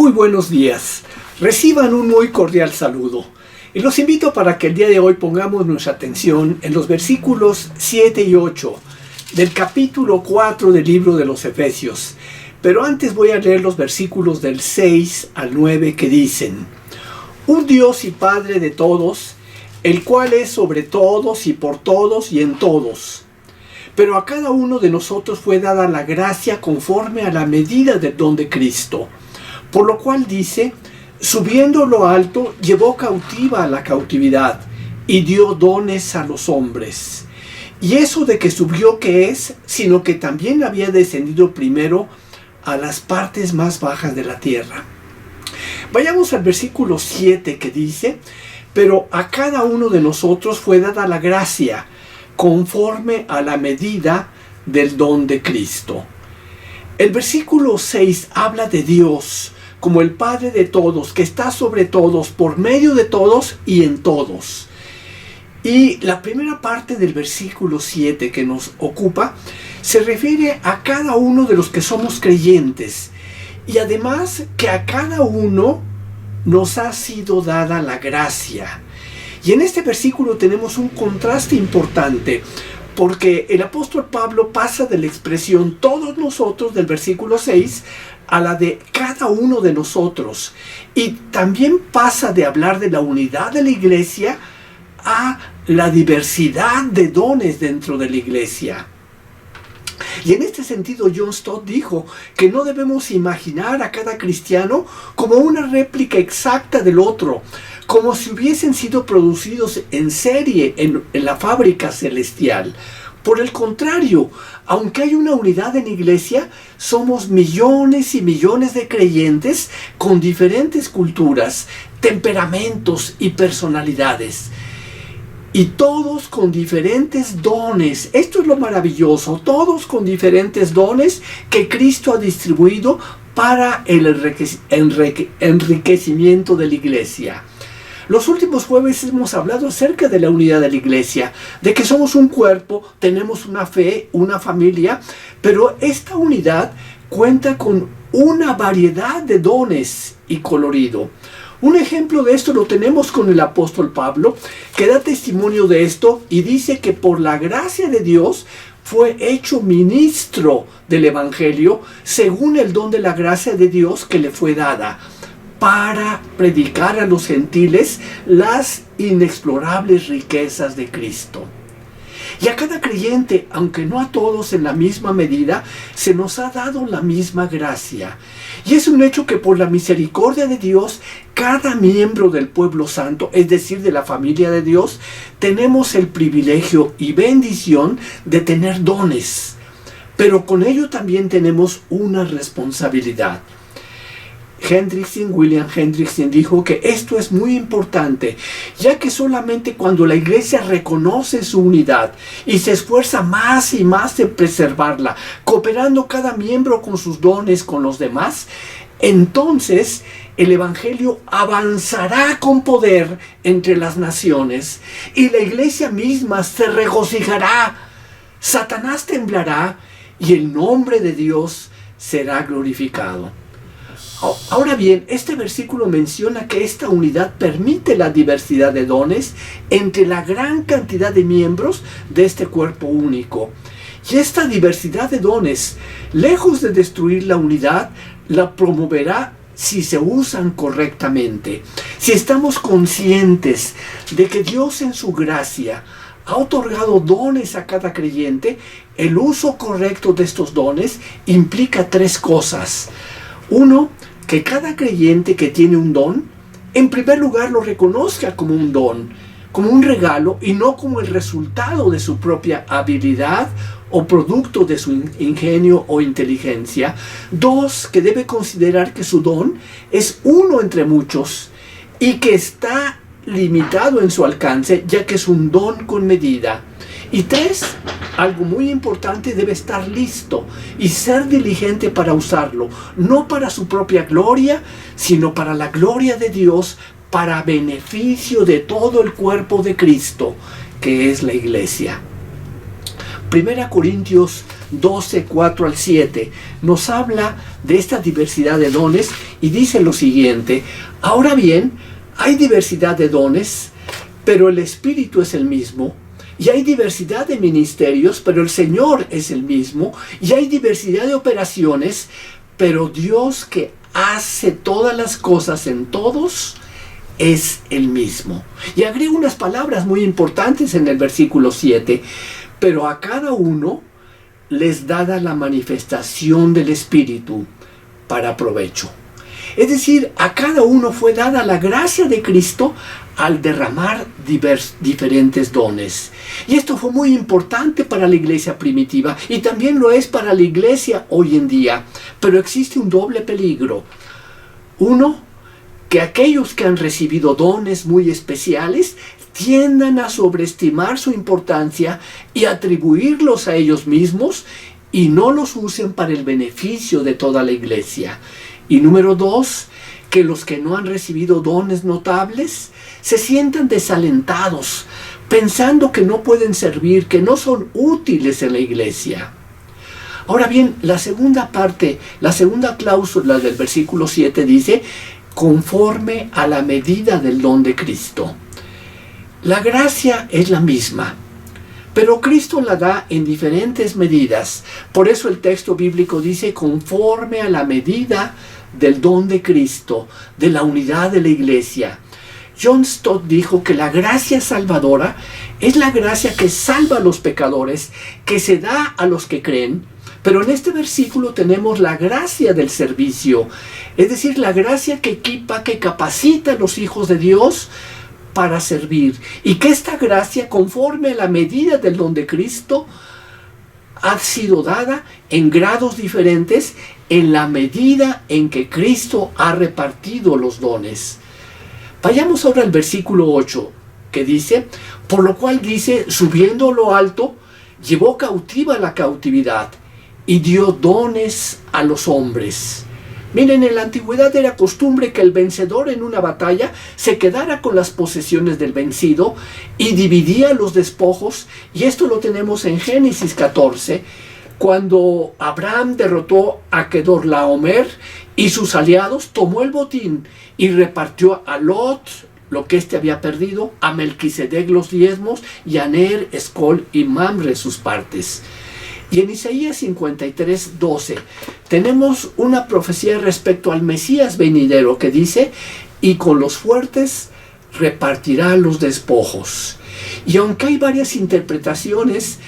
Muy buenos días. Reciban un muy cordial saludo. Y los invito para que el día de hoy pongamos nuestra atención en los versículos 7 y 8 del capítulo 4 del libro de los Efesios. Pero antes voy a leer los versículos del 6 al 9 que dicen: Un Dios y Padre de todos, el cual es sobre todos y por todos y en todos. Pero a cada uno de nosotros fue dada la gracia conforme a la medida del don de Cristo. Por lo cual dice: subiendo lo alto, llevó cautiva a la cautividad y dio dones a los hombres. Y eso de que subió, ¿qué es? Sino que también había descendido primero a las partes más bajas de la tierra. Vayamos al versículo 7 que dice: pero a cada uno de nosotros fue dada la gracia conforme a la medida del don de Cristo. El versículo 6 habla de Dios como el Padre de todos, que está sobre todos, por medio de todos y en todos. Y la primera parte del versículo 7 que nos ocupa se refiere a cada uno de los que somos creyentes. Y además que a cada uno nos ha sido dada la gracia. Y en este versículo tenemos un contraste importante, porque el apóstol Pablo pasa de la expresión todos nosotros del versículo 6 a la de cada uno de nosotros. Y también pasa de hablar de la unidad de la iglesia a la diversidad de dones dentro de la iglesia. Y en este sentido John Stott dijo que no debemos imaginar a cada cristiano como una réplica exacta del otro, como si hubiesen sido producidos en serie en la fábrica celestial. Por el contrario, aunque hay una unidad en la iglesia, somos millones y millones de creyentes con diferentes culturas, temperamentos y personalidades. Y todos con diferentes dones. Esto es lo maravilloso. Todos con diferentes dones que Cristo ha distribuido para el enriquecimiento de la iglesia. Los últimos jueves hemos hablado acerca de la unidad de la iglesia, de que somos un cuerpo, tenemos una fe, una familia, pero esta unidad cuenta con una variedad de dones y colorido. Un ejemplo de esto lo tenemos con el apóstol Pablo, que da testimonio de esto y dice que por la gracia de Dios fue hecho ministro del Evangelio según el don de la gracia de Dios que le fue dada, para predicar a los gentiles las inexplorables riquezas de Cristo. Y a cada creyente, aunque no a todos en la misma medida, se nos ha dado la misma gracia. Y es un hecho que por la misericordia de Dios, cada miembro del pueblo santo, es decir, de la familia de Dios, tenemos el privilegio y bendición de tener dones. Pero con ello también tenemos una responsabilidad. William Hendrickson dijo que esto es muy importante, ya que solamente cuando la iglesia reconoce su unidad y se esfuerza más y más en preservarla, cooperando cada miembro con sus dones con los demás, entonces el evangelio avanzará con poder entre las naciones y la iglesia misma se regocijará. Satanás temblará y el nombre de Dios será glorificado. Ahora bien, este versículo menciona que esta unidad permite la diversidad de dones entre la gran cantidad de miembros de este cuerpo único. Y esta diversidad de dones, lejos de destruir la unidad, la promoverá si se usan correctamente. Si estamos conscientes de que Dios en su gracia ha otorgado dones a cada creyente, el uso correcto de estos dones implica tres cosas. Uno, que cada creyente que tiene un don, en primer lugar lo reconozca como un don, como un regalo y no como el resultado de su propia habilidad o producto de su ingenio o inteligencia. Dos, que debe considerar que su don es uno entre muchos y que está limitado en su alcance, ya que es un don con medida. Y tres, algo muy importante, debe estar listo y ser diligente para usarlo, no para su propia gloria, sino para la gloria de Dios, para beneficio de todo el cuerpo de Cristo, que es la iglesia. 1 Corintios 12, 4 al 7, nos habla de esta diversidad de dones y dice lo siguiente: ahora bien, hay diversidad de dones, pero el Espíritu es el mismo. Y hay diversidad de ministerios, pero el Señor es el mismo. Y hay diversidad de operaciones, pero Dios que hace todas las cosas en todos es el mismo. Y agrega unas palabras muy importantes en el versículo 7. Pero a cada uno les dada la manifestación del Espíritu para provecho. Es decir, a cada uno fue dada la gracia de Cristo al derramar diferentes dones. Y esto fue muy importante para la iglesia primitiva y también lo es para la iglesia hoy en día. Pero existe un doble peligro. Uno, que aquellos que han recibido dones muy especiales tiendan a sobreestimar su importancia y atribuirlos a ellos mismos y no los usen para el beneficio de toda la iglesia. Y número 2, que los que no han recibido dones notables se sientan desalentados, pensando que no pueden servir, que no son útiles en la iglesia. Ahora bien, la segunda parte, la segunda cláusula del versículo 7 dice: conforme a la medida del don de Cristo. La gracia es la misma, pero Cristo la da en diferentes medidas. Por eso el texto bíblico dice: conforme a la medida del don de Cristo, de la unidad de la iglesia. John Stott dijo que la gracia salvadora es la gracia que salva a los pecadores, que se da a los que creen. Pero en este versículo tenemos la gracia del servicio, es decir, la gracia que equipa, que capacita a los hijos de Dios para servir. Y que esta gracia, conforme a la medida del don de Cristo, ha sido dada en grados diferentes en la medida en que Cristo ha repartido los dones. Vayamos ahora al versículo 8, que dice: por lo cual dice, subiendo a lo alto, llevó cautiva la cautividad y dio dones a los hombres. Miren, en la antigüedad era costumbre que el vencedor en una batalla se quedara con las posesiones del vencido y dividía los despojos, y esto lo tenemos en Génesis 14, cuando Abraham derrotó a Kedorlaomer y sus aliados, tomó el botín y repartió a Lot lo que éste había perdido, a Melquisedec los diezmos y a Ner, Escol y Mamre sus partes. Y en Isaías 53, 12 tenemos una profecía respecto al Mesías venidero que dice: y con los fuertes repartirá los despojos. Y aunque hay varias interpretaciones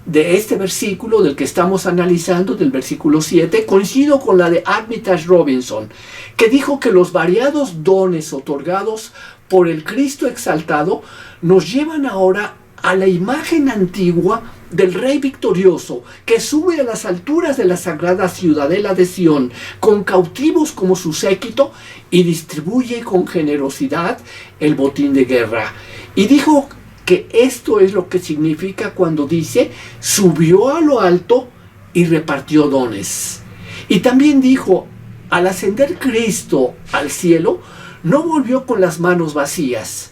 de este versículo del que estamos analizando, del versículo 7, coincido con la de Armitage Robinson, que dijo que los variados dones otorgados por el Cristo exaltado nos llevan ahora a la imagen antigua del Rey victorioso, que sube a las alturas de la sagrada ciudadela de Sión, con cautivos como su séquito, y distribuye con generosidad el botín de guerra. Y dijo que esto es lo que significa cuando dice: subió a lo alto y repartió dones. Y también dijo: al ascender Cristo al cielo, no volvió con las manos vacías.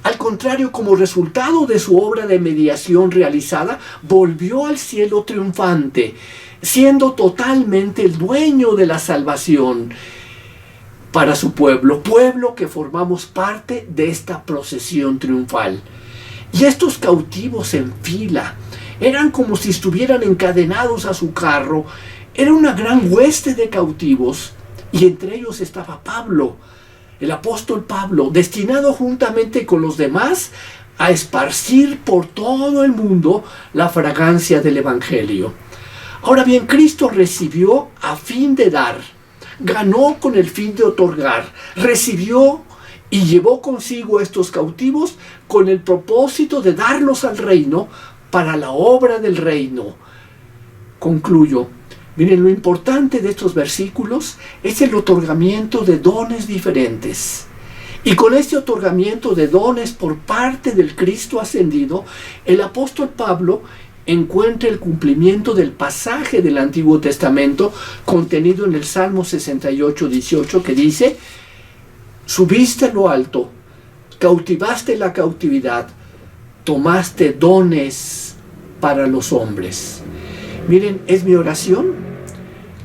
Al contrario, como resultado de su obra de mediación realizada, volvió al cielo triunfante, siendo totalmente el dueño de la salvación para su pueblo, pueblo que formamos parte de esta procesión triunfal. Y estos cautivos en fila eran como si estuvieran encadenados a su carro. Era una gran hueste de cautivos, y entre ellos estaba Pablo, el apóstol Pablo, destinado juntamente con los demás a esparcir por todo el mundo la fragancia del Evangelio. Ahora bien, Cristo recibió a fin de dar, ganó con el fin de otorgar, recibió y llevó consigo a estos cautivos con el propósito de darlos al reino para la obra del reino. Concluyo. Miren, lo importante de estos versículos es el otorgamiento de dones diferentes. Y con este otorgamiento de dones por parte del Cristo ascendido, el apóstol Pablo encuentra el cumplimiento del pasaje del Antiguo Testamento contenido en el Salmo 68, 18, que dice: subiste a lo alto, cautivaste la cautividad, tomaste dones para los hombres. Miren, es mi oración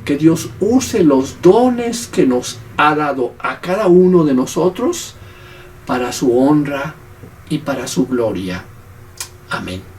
que Dios use los dones que nos ha dado a cada uno de nosotros para su honra y para su gloria. Amén.